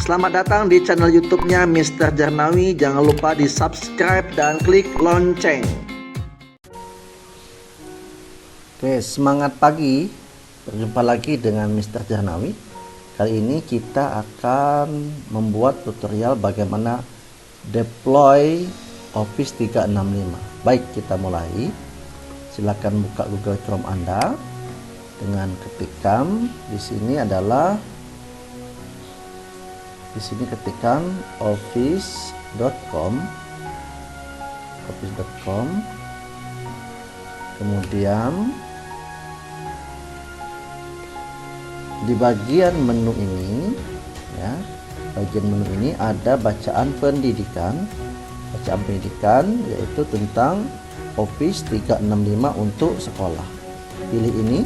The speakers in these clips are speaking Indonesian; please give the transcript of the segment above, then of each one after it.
Selamat datang di channel YouTube-nya Mr. Jarnawi. Jangan lupa di subscribe dan klik lonceng. Oke, semangat pagi. Berjumpa lagi dengan Mr. Jarnawi. Kali ini kita akan membuat tutorial bagaimana deploy Office 365. Baik, kita mulai. Silakan buka Google Chrome Anda dengan ketikkan di sini ketikkan office.com, kemudian di bagian menu ini ada bacaan pendidikan yaitu tentang Office 365 untuk sekolah. Pilih ini,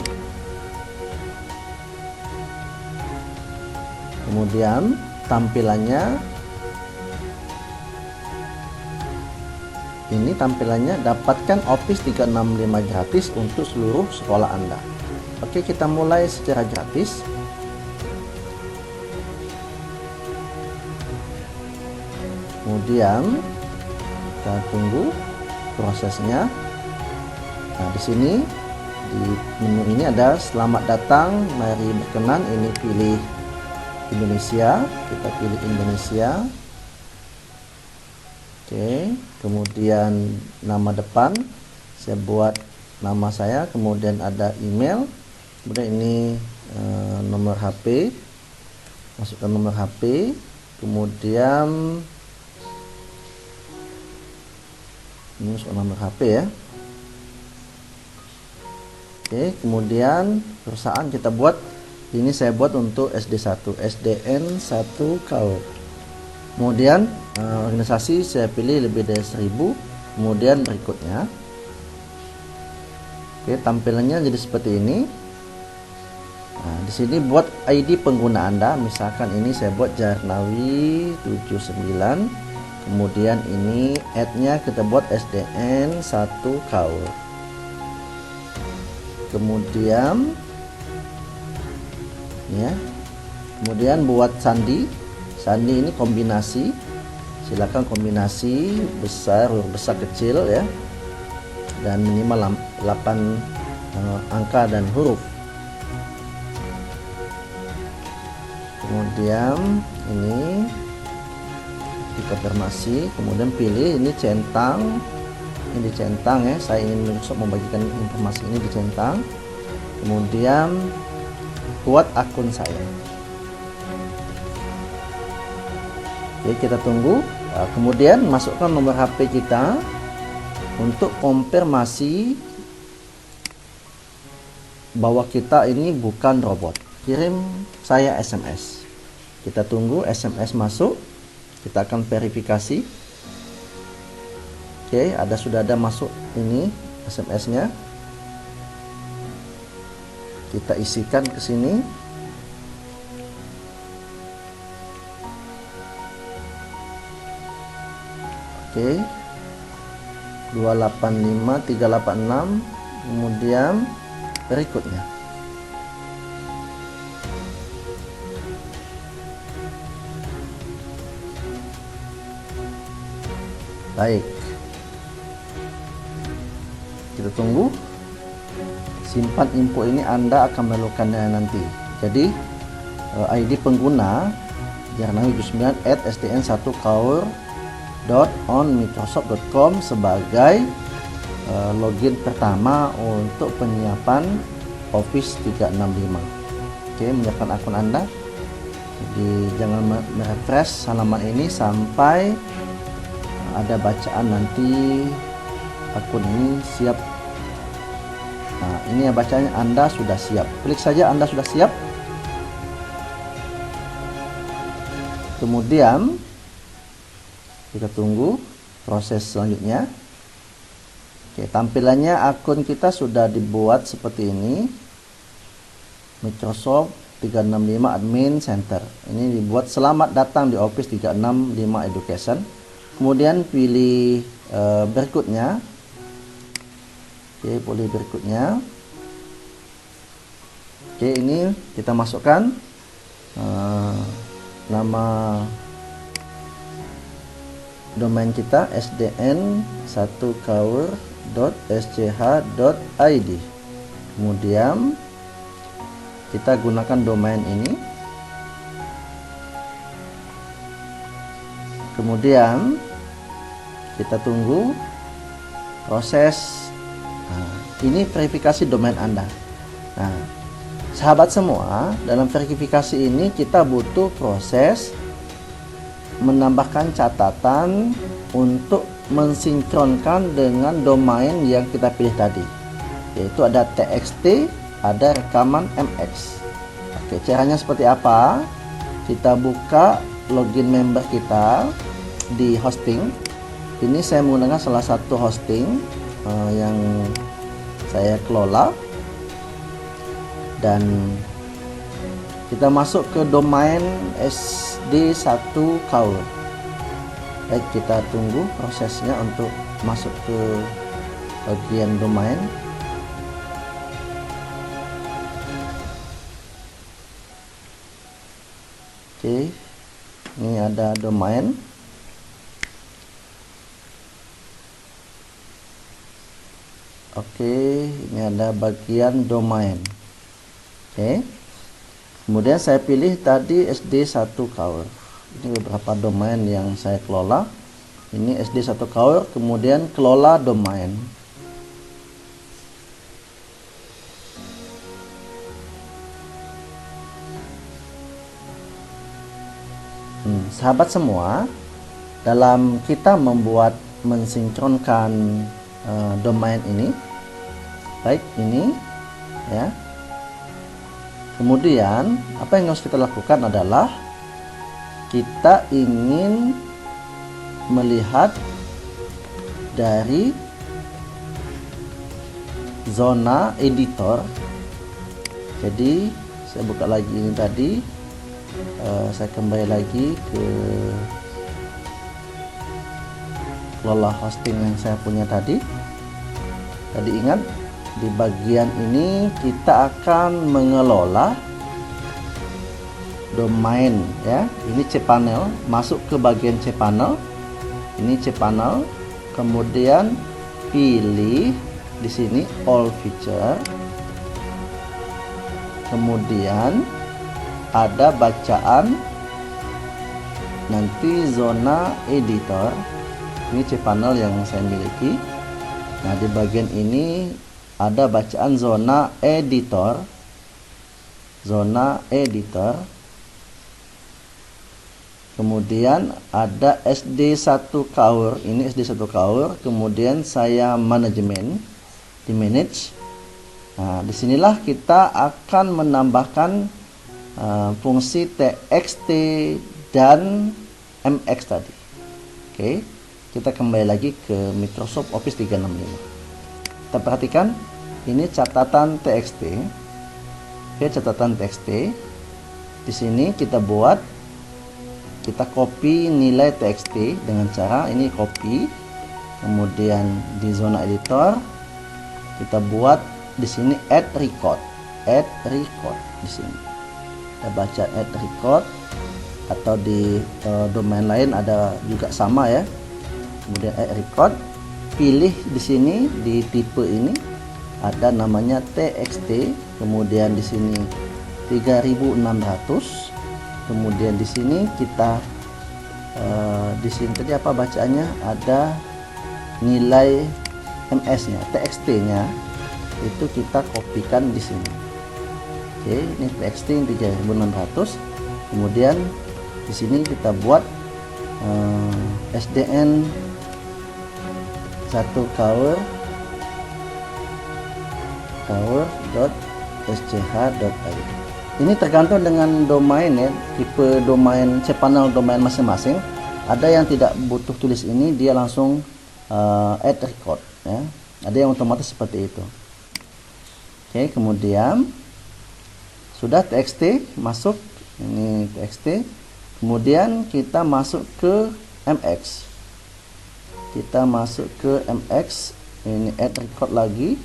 kemudian tampilannya dapatkan Office 365 gratis untuk seluruh sekolah Anda. Oke, kita mulai secara gratis. Kemudian kita tunggu prosesnya. Nah, di sini di menu ini ada selamat datang, mari berkenan. Ini pilih Indonesia, kita pilih Indonesia. Oke, kemudian nama depan saya buat nama saya, kemudian ada email, kemudian ini nomor HP, masukkan nomor HP, kemudian ini masuk nomor HP ya. Oke, kemudian perusahaan kita buat, ini saya buat untuk SD1, SDN1 KAUR. Kemudian organisasi saya pilih lebih dari 1000. Kemudian berikutnya, oke, tampilannya jadi seperti ini. Nah, di sini buat ID pengguna Anda, misalkan ini saya buat Jarnawi 79. Kemudian ini add-nya kita buat SDN1 KAUR. Kemudian kemudian buat sandi ini kombinasi, silakan kombinasi besar, huruf besar, kecil ya, dan minimal 8 angka dan huruf. Kemudian ini dikonfirmasi, kemudian pilih ini centang, ini dicentang ya, saya ingin membagikan informasi ini dicentang. Kemudian buat akun saya. Oke, kita tunggu. Nah, kemudian masukkan nomor HP kita untuk konfirmasi bahwa kita ini bukan robot. Kirim saya SMS. Kita tunggu SMS masuk. Kita akan verifikasi. Oke, sudah ada masuk ini SMS-nya. Kita isikan ke sini. Oke. 285386, kemudian berikutnya. Baik. Kita tunggu. Simpan info ini, Anda akan memerlukannya nanti. Jadi ID pengguna Jarnawi 79 @sdn1kaur.onmicrosoft.com sebagai login pertama untuk penyiapan Office 365. Oke, menyiapkan akun Anda. Jadi jangan merefresh halaman ini sampai ada bacaan nanti akun ini siap. Nah, ini ya bacanya, Anda sudah siap. Klik saja Anda sudah siap. Kemudian kita tunggu proses selanjutnya. Oke, tampilannya akun kita sudah dibuat seperti ini. Microsoft 365 Admin Center. Ini dibuat selamat datang di Office 365 Education. Kemudian pilih berikutnya. Oke, boleh berikutnya. Oke, ini kita masukkan nama domain kita sdn1kaur.sch.id. Kemudian kita gunakan domain ini. Kemudian kita tunggu proses. Ini verifikasi domain Anda. Nah, sahabat semua, dalam verifikasi ini kita butuh proses menambahkan catatan untuk mensinkronkan dengan domain yang kita pilih tadi, yaitu ada txt, ada rekaman mx. Oke, caranya seperti apa? Kita buka login member kita di hosting. Ini saya menggunakan salah satu hosting yang saya kelola, dan kita masuk ke domain SD1Kaur. Baik, kita tunggu prosesnya untuk masuk ke bagian domain. Oke, ini ada domain. Oke, ini ada bagian domain. Oke, kemudian saya pilih tadi SD1Kaur. Ini beberapa domain yang saya kelola. Ini SD1Kaur, kemudian kelola domain. Sahabat semua, dalam kita membuat mensinkronkan domain ini, baik ini ya. Kemudian apa yang harus kita lakukan adalah kita ingin melihat dari zona editor. Jadi saya buka lagi ini tadi, saya kembali lagi ke kelola hosting yang saya punya tadi. Ingat, di bagian ini kita akan mengelola domain ya. Ini cPanel, masuk ke bagian cPanel. Ini cPanel, kemudian pilih di sini all feature. Kemudian ada bacaan, nanti zona editor. Ini cPanel yang saya miliki. Nah, di bagian ini ada bacaan zona editor. Zona editor. Kemudian ada SD1Kaur. Ini SD1Kaur. Kemudian saya manajemen, di manage. Nah, disinilah kita akan menambahkan fungsi txt dan mx tadi. Oke. Kita kembali lagi ke Microsoft Office 365. Kita perhatikan ini catatan txt. Oke, catatan txt. Di sini kita buat, kita copy nilai txt dengan cara ini copy. Kemudian di zona editor kita buat di sini add record. Add record di sini. Kita baca add record, atau di domain lain ada juga sama ya. Kemudian add record, pilih di sini di tipe ini ada namanya txt, kemudian di sini 3600, kemudian di sini kita di sini tadi apa bacaannya, ada nilai ms-nya, txt-nya itu kita kopikan di sini. Oke, ini txt 3600, kemudian di sini kita buat SDN 1kaur.sch.id. Ini tergantung dengan domain ya, tipe domain cPanel domain masing-masing. Ada yang tidak butuh tulis ini, dia langsung add record ya. Ada yang otomatis seperti itu. Oke, kemudian sudah txt masuk, ini txt. Kemudian kita masuk ke mx. Kita masuk ke mx, ini add record lagi.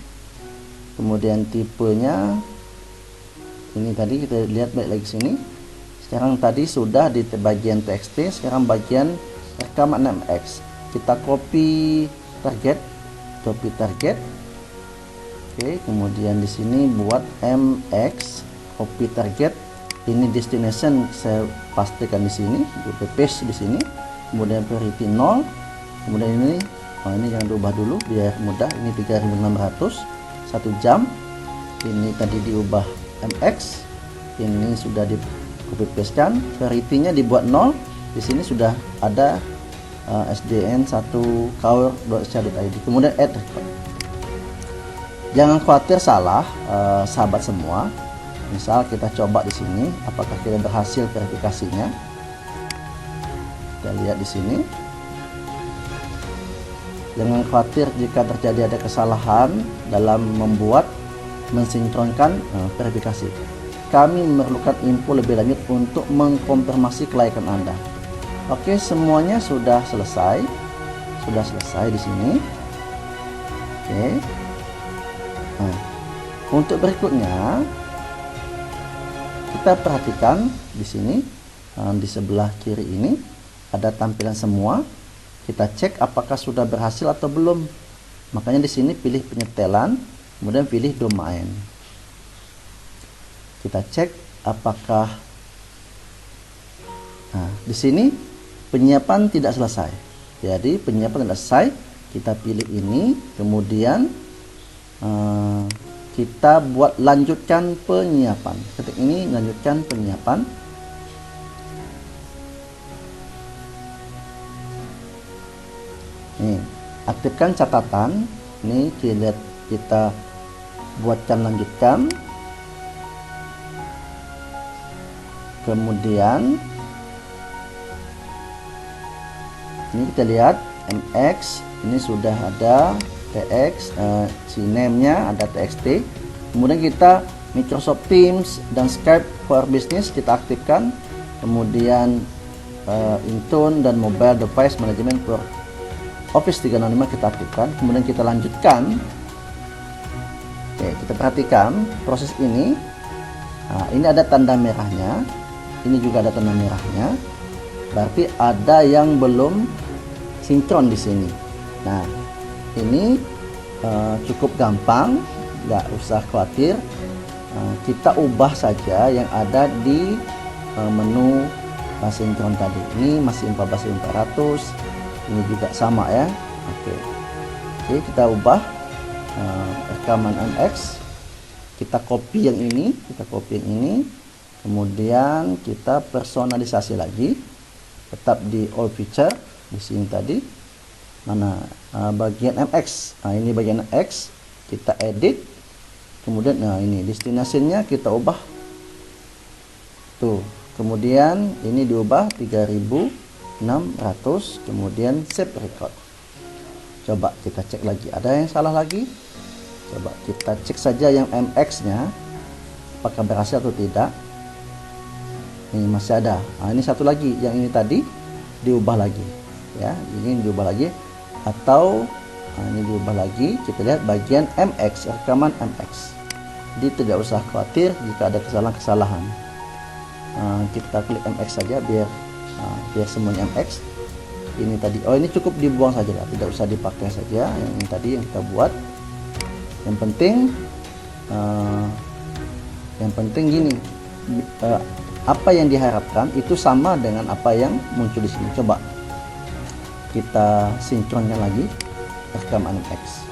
Kemudian tipenya ini tadi kita lihat baik lagi sini Sekarang tadi sudah di bagian txt, sekarang bagian rekaman MX. Kita copy target. Oke, kemudian di sini buat MX, copy target. Ini destination saya pastikan di sini, paste di sini. Kemudian priority 0. Kemudian ini jangan diubah dulu biar mudah. Ini 3600 1 jam. Ini tadi diubah MX. Ini sudah di copy paste kan. Priority-nya dibuat 0. Di sini sudah ada sdn1kaur.sca.id. Kemudian add record. Jangan khawatir salah, sahabat semua. Misal kita coba di sini, apakah kita berhasil verifikasinya? Kita lihat di sini. Jangan khawatir jika terjadi ada kesalahan dalam mensinkronkan verifikasi. Kami memerlukan info lebih lanjut untuk mengkonfirmasi kelayakan Anda. Oke, semuanya sudah selesai. Di sini. Oke. Nah, untuk berikutnya kita perhatikan di sini, di sebelah kiri ini ada tampilan semua. Kita cek apakah sudah berhasil atau belum. Makanya di sini pilih penyetelan, kemudian pilih domain. Kita cek apakah di sini penyiapan tidak selesai. Jadi penyiapan tidak selesai, kita pilih ini, kemudian kita buat lanjutkan penyiapan. Ketik ini lanjutkan penyiapan. Nih, aktifkan catatan. Ini kita buatkan lanjutkan. Kemudian ini kita lihat MX ini sudah ada TX, name-nya ada TXT. Kemudian kita Microsoft Teams dan Skype for Business kita aktifkan. Kemudian Intune dan Mobile Device Management for Office 365 kita aktifkan. Kemudian kita lanjutkan. Oke, kita perhatikan proses ini. Ini ada tanda merahnya. Ini juga ada tanda merahnya. Berarti ada yang belum sinkron di sini. Nah, ini cukup gampang, nggak usah khawatir. Kita ubah saja yang ada di menu sinkron tadi. Ini masih 14.400, ini juga sama ya. Oke, kita ubah rekaman MX. Kita copy yang ini, kemudian kita personalisasi lagi. Tetap di all feature di sini tadi. Mana bagian MX. Ini bagian MX, kita edit. Kemudian ini destinasinya kita ubah. Tuh. Kemudian ini diubah 3600, kemudian save record. Coba kita cek lagi, ada yang salah lagi? Coba kita cek saja yang MX-nya apakah berhasil atau tidak. Ini masih ada. Ini satu lagi, yang ini tadi diubah lagi. Ya, ini diubah lagi. Atau ini diubah lagi. Kita lihat bagian MX, rekaman MX. Jadi tidak usah khawatir jika ada kesalahan-kesalahan. Kita klik MX saja biar semuanya MX. Ini tadi, ini cukup dibuang saja, tidak usah dipakai saja. Yang ini tadi yang kita buat. Yang penting gini, apa yang diharapkan itu sama dengan apa yang muncul di sini. Coba kita sinkronkan lagi rekaman MX.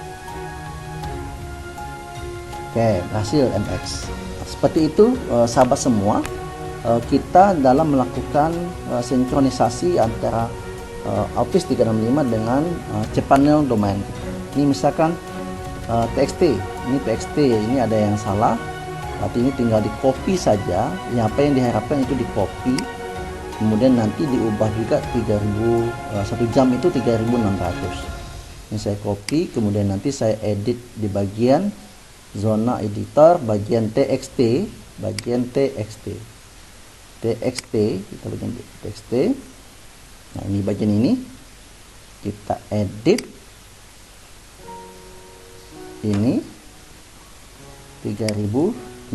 Oke, berhasil MX. Seperti itu sahabat semua, kita dalam melakukan sinkronisasi antara Office 365 dengan cPanel domain. Ini misalkan TXT, ini ada yang salah. Berarti ini tinggal di copy saja. Apa yang diharapkan itu di copy. Kemudian nanti diubah juga 1 jam itu 3600. Ini saya copy, kemudian nanti saya edit di bagian zona editor, bagian TXT, kita bagian TXT. Nah, ini bagian ini kita edit. Ini 3600.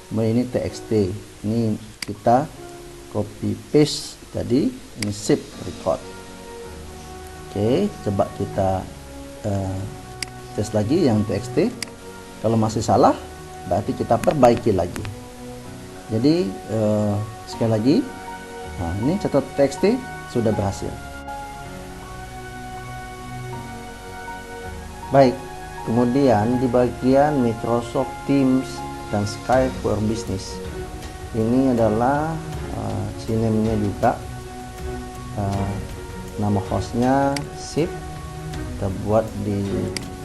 Kemudian ini TXT. Ini kita copy paste tadi, ini save record. Oke, coba kita tes lagi yang txt. Kalau masih salah berarti kita perbaiki lagi. Jadi sekali lagi, nah ini catat txt sudah berhasil. Baik, kemudian di bagian Microsoft Teams dan Skype for Business, ini adalah CNAME-nya juga, nama hostnya SIP, kita buat di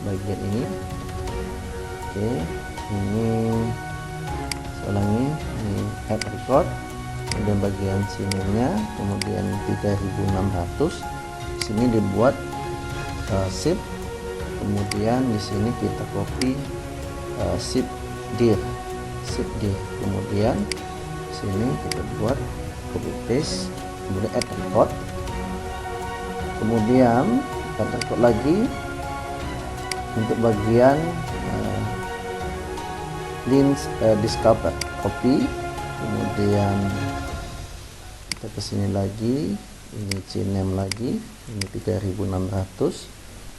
bagian ini. Oke, ini ini add record, kemudian bagian CNAME-nya, kemudian 3600, sini dibuat SIP. Kemudian di sini kita copy zip dir, kemudian sini kita buat copy paste, kemudian add record, kemudian add record lagi untuk bagian link discover, copy, kemudian kita kesini lagi, ini CNAME lagi, ini 3600,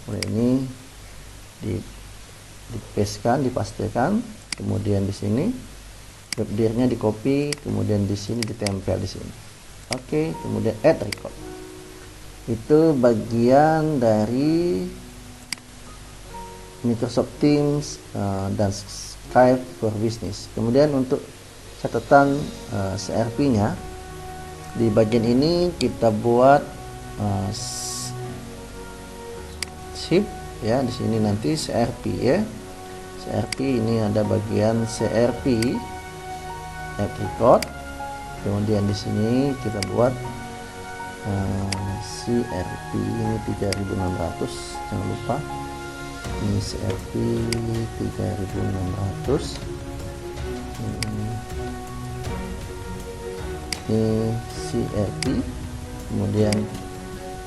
kemudian ini dipastikan, kemudian di sini webdirnya di copy, kemudian di sini ditempel di sini. Oke, kemudian add record. Itu bagian dari Microsoft Teams dan Skype for Business. Kemudian untuk catatan CRP-nya, di bagian ini kita buat shift ya. Di sini nanti CRP ya. CRP ini ada bagian CRP add record. Kemudian di sini kita buat CRP ini 3600, jangan lupa. Ini CRP 3600. Ini CRP. Kemudian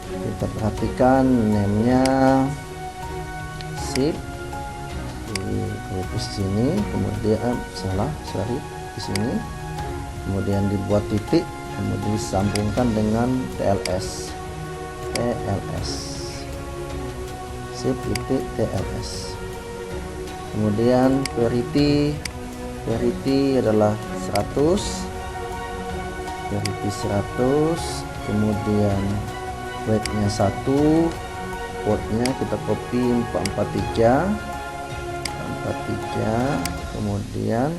kita perhatikan name-nya SIP di sini, kemudian di sini, kemudian dibuat titik, kemudian disambungkan dengan TLS SIP titik TLS. Kemudian parity adalah 100, kemudian weight-nya 1, portnya kita copy 443, kemudian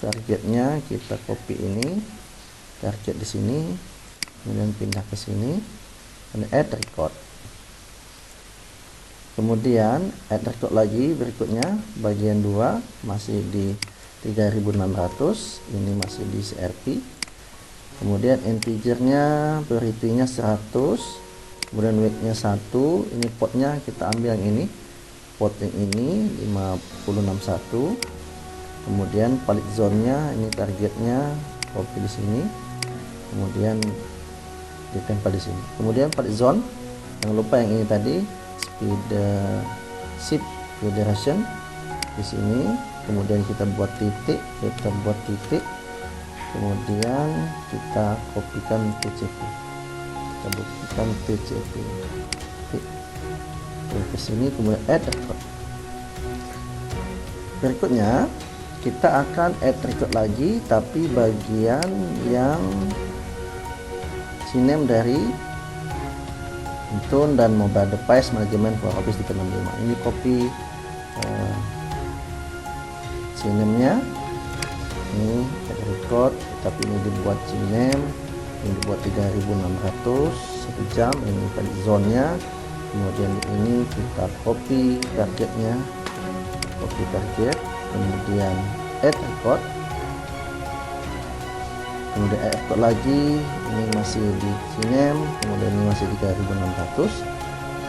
targetnya kita copy ini, target di sini, kemudian pindah ke sini, dan add record. Kemudian add record lagi berikutnya, bagian 2 masih di 3600, ini masih di CRP. Kemudian integernya, parity-nya 100, kemudian weight-nya 1, ini portnya kita ambil yang ini, port yang ini 5061, kemudian palit zone-nya, ini targetnya copy di sini, kemudian ditempel di sini. Kemudian palit zone, jangan lupa yang ini tadi SIP federation di sini, kemudian kita buat titik, kemudian kita kopikan TCP, ke sini, kemudian add record. Berikutnya kita akan add record lagi, tapi bagian yang CNAME dari Intune dan Mobile Device Management for Office 365. Ini copy CNAME-nya, ini add record, tapi ini dibuat CNAME, ini dibuat 3600 1 jam, ini pada zone-nya. Kemudian ini kita copy targetnya, kemudian add record, kemudian add record lagi, ini masih di CNAME, kemudian ini masih 3600,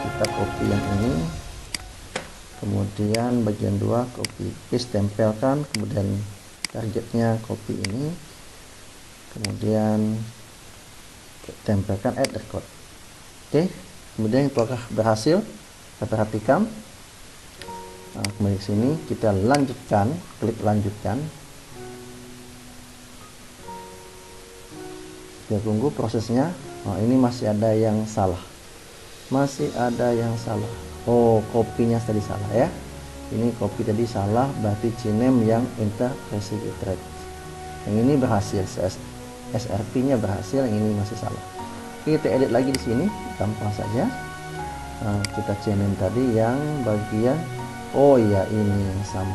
kita copy yang ini, kemudian bagian 2 copy paste, tempelkan, kemudian targetnya copy ini, kemudian tempelkan add record. Oke, kemudian itu apakah berhasil? Kita perhatikan. Nah, kembali ke sini, kita lanjutkan, klik lanjutkan. Kita tunggu prosesnya. Nah, ini masih ada yang salah. Oh, kopinya tadi salah ya. Ini kopi tadi salah, berarti Cinem yang interpretasi iterate. Yang ini berhasil, SRP-nya berhasil, yang ini masih salah. Oke, kita edit lagi di sini, gampang saja. Nah, kita Cinem tadi yang bagian, oh iya ini yang sama.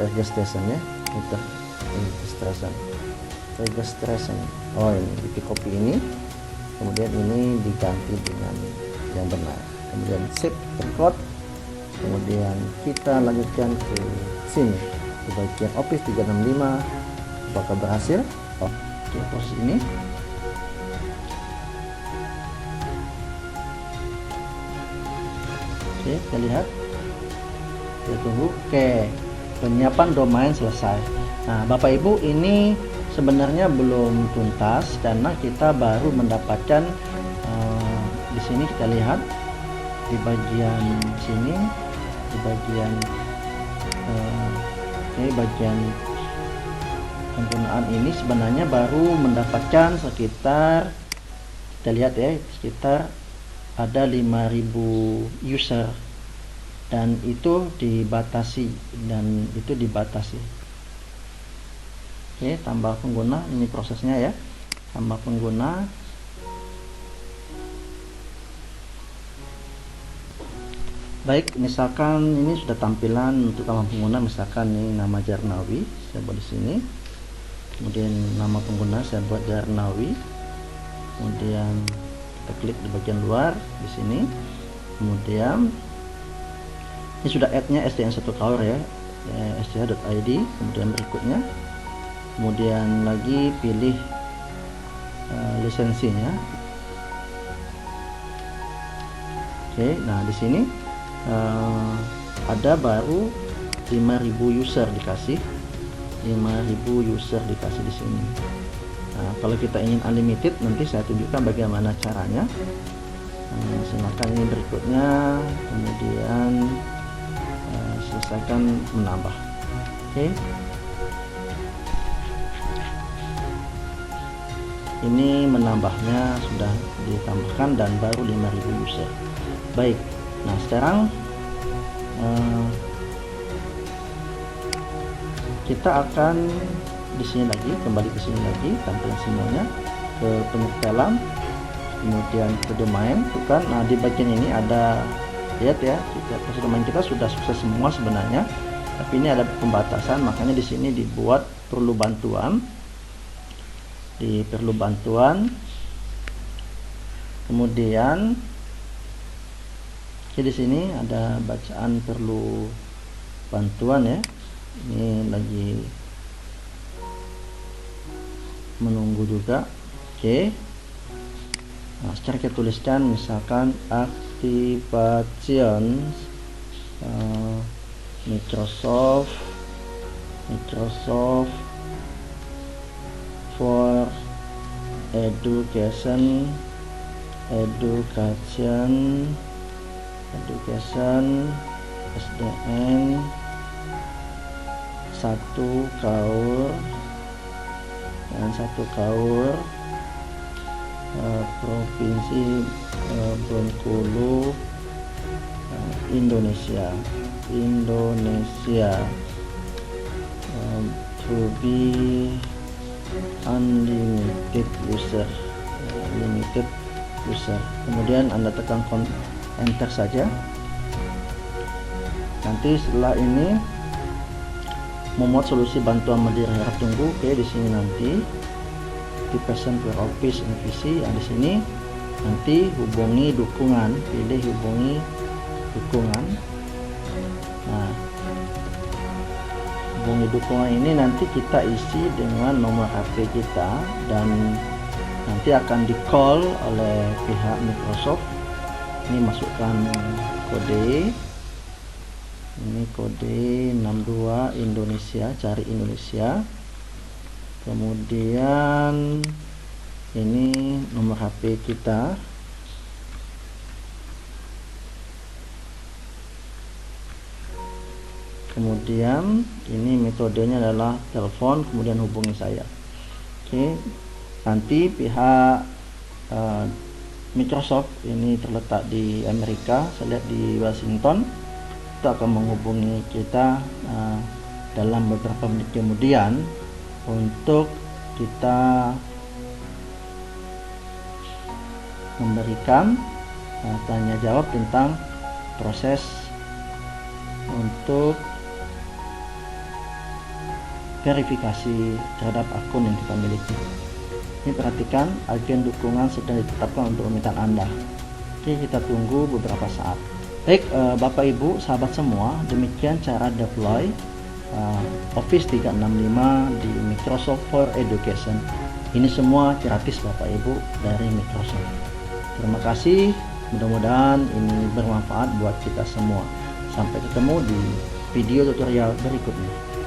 Registration ya, registration. Oh ini di copy ini, kemudian ini diganti dengan yang benar. Kemudian save record. Kemudian kita lanjutkan ke sini di bagian Office 365. Apakah berhasil? Oke, proses ini. Oke, kita lihat. Kita tunggu. Oke, penyiapan domain selesai. Nah, Bapak Ibu, ini sebenarnya belum tuntas karena kita baru mendapatkan di sini kita lihat di bagian sini, di bagian bagian penggunaan ini sebenarnya baru mendapatkan sekitar, kita lihat ya, sekitar ada 5.000 user dan itu dibatasi. Oke, tambah pengguna, ini prosesnya ya, tambah pengguna. Baik, misalkan ini sudah tampilan untuk tambah pengguna, misalkan ini nama Jarnawi, saya buat di sini. Kemudian nama pengguna saya buat Jarnawi. Kemudian kita klik di bagian luar di sini. Kemudian ini sudah add-nya SDN1 Kaur ya, sth.id. Kemudian berikutnya, kemudian lagi pilih lisensinya. Oke, nah di sini ada baru 5.000 user dikasih, 5.000 user dikasih di sini. Nah, kalau kita ingin unlimited, nanti saya tunjukkan bagaimana caranya. Silakan ini berikutnya, kemudian selesaikan menambah. Oke, ini menambahnya sudah ditambahkan dan baru 5.000 user. Baik, nah sekarang kita akan di sini lagi, kembali ke sini lagi, tampilan semuanya, ke penyetelan, kemudian ke domain, bukan. Nah di bagian ini ada, lihat ya, proses domain kita sudah sukses semua sebenarnya, tapi ini ada pembatasan, makanya di sini dibuat perlu bantuan, kemudian di sini ada bacaan perlu bantuan ya. Ini lagi menunggu juga. Oke. Nah, secara kita tuliskan misalkan activation Microsoft for education SDN 1 Kaur dan 1 Kaur Provinsi Bengkulu, Indonesia to be unlimited user, kemudian Anda tekan enter saja. Nanti setelah ini memuat solusi bantuan Mandiri harap tunggu. Oke, di sini nanti di person per office NVC, di sini nanti hubungi dukungan, pilih hubungi dukungan. Nah, hubungi dukungan ini nanti kita isi dengan nomor HP kita dan nanti akan di call oleh pihak Microsoft. Ini masukkan kode, ini kode 62 Indonesia, cari Indonesia, kemudian ini nomor HP kita, kemudian ini metodenya adalah telepon, kemudian hubungi saya. Oke, nanti pihak Microsoft ini terletak di Amerika, saya lihat di Washington, itu akan menghubungi kita dalam beberapa menit kemudian untuk kita memberikan tanya jawab tentang proses untuk verifikasi terhadap akun yang kita miliki. Ini perhatikan, agen dukungan sedang ditetapkan untuk permintaan Anda. Oke, kita tunggu beberapa saat. Baik, Bapak Ibu, sahabat semua, demikian cara deploy Office 365 di Microsoft for Education. Ini semua gratis Bapak Ibu dari Microsoft. Terima kasih, mudah-mudahan ini bermanfaat buat kita semua. Sampai ketemu di video tutorial berikutnya.